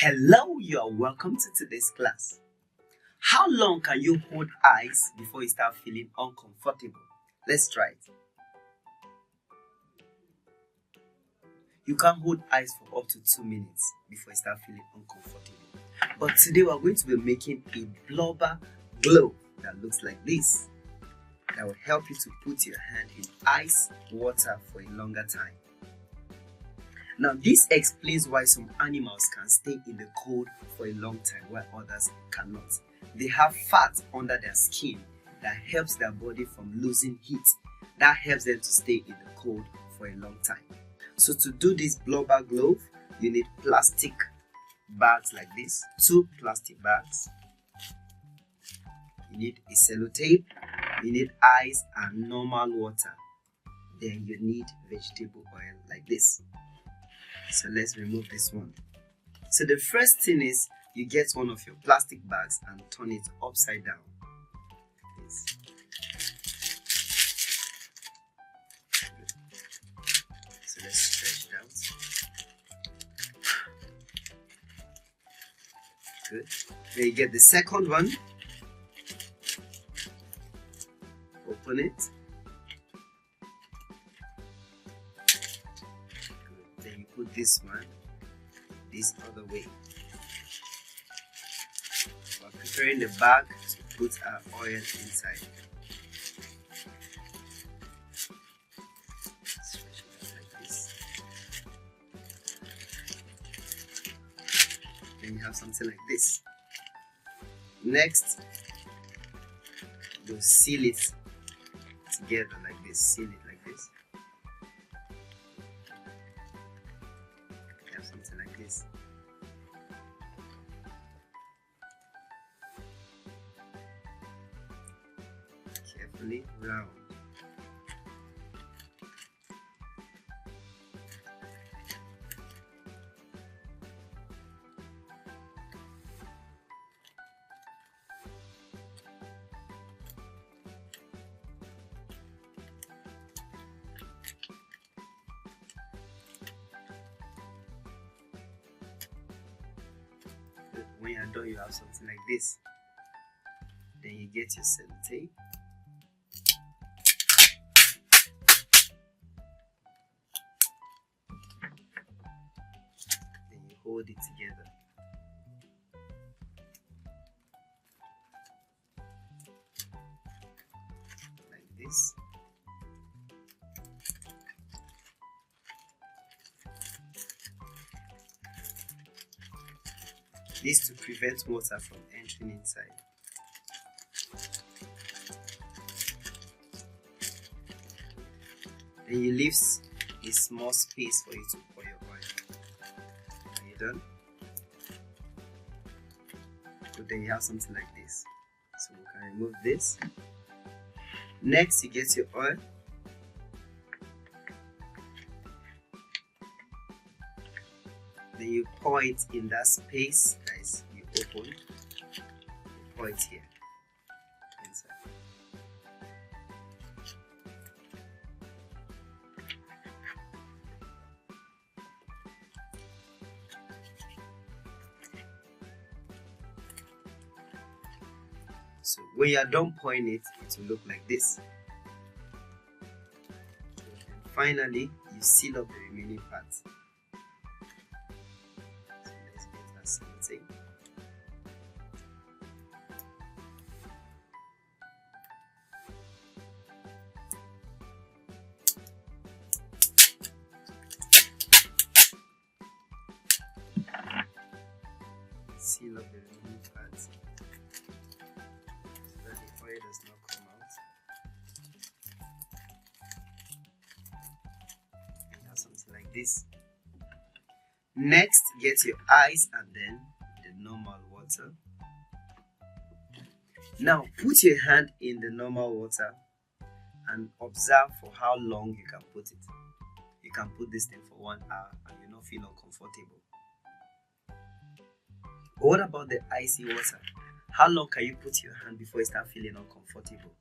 Hello, you are welcome to today's class. How long can you hold ice before you start feeling uncomfortable? Let's try it. You can hold ice for up to 2 minutes before you start feeling uncomfortable. But today we are going to be making a blubber glove that looks like this. That will help you to put your hand in ice water for a longer time. Now this explains why some animals can stay in the cold for a long time while others cannot. They have fat under their skin that helps their body from losing heat. That helps them to stay in the cold for a long time. So to do this blubber glove, you need plastic bags like this, 2 plastic bags. You need a sellotape, you need ice and normal water. Then you need vegetable oil like this. So let's remove this one. So the first thing is you get one of your plastic bags and turn it upside down. This. So let's stretch it out. Good. Then you get the second one. Open it. Then you put this one this other way. We're preparing the bag to put our oil inside. Stretch it out like this. Then you have something like this. Next, you seal it together like this. Seal it like this. Something like this. Carefully round. When you're done, you have something like this. Then you get your sellotape. Then you hold it together. Like this. This to prevent water from entering inside. Then you leave a small space for you to pour your oil. Are you done? Good, then you have something like this. So we can remove this. Next, you get your oil. Then you pour it in that space that you open. You pour it here inside. So when you are done pouring it, it will look like this. And finally, you seal up the remaining parts. Something. Seal up the remaining parts so that the oil does not come out. And you have something like this. Next, get your ice and then the normal water. Now, put your hand in the normal water and observe for how long you can put it. You can put this thing for 1 hour and you not feel uncomfortable. But what about the icy water? How long can you put your hand before you start feeling uncomfortable?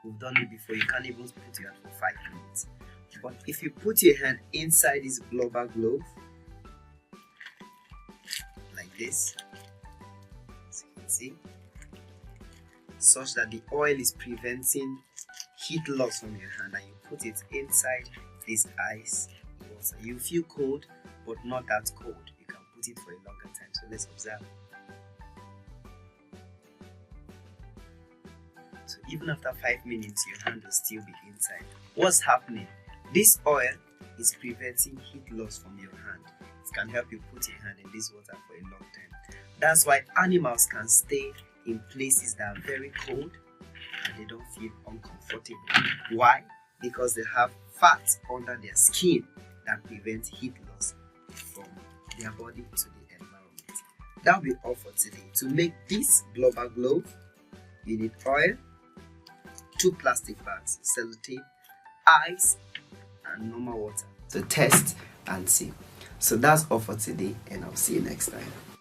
We've done it before. You can't even put your hand for 5 minutes. But if you put your hand inside this blubber glove, like this, as you can see, such that the oil is preventing heat loss from your hand, and you put it inside this ice water. You feel cold, but not that cold. You can put it for a longer time. So let's observe. So even after 5 minutes, your hand will still be inside. What's happening? This oil is preventing heat loss from your hand. It can help you put your hand in this water for a long time. That's why animals can stay in places that are very cold and they don't feel uncomfortable. Why? Because they have fat under their skin that prevents heat loss from their body to the environment. That'll be all for today. To make this Blubber glove, you need oil, 2 plastic bags, sellotape, ice, and normal water to test and see. So that's all for today, and I'll see you next time.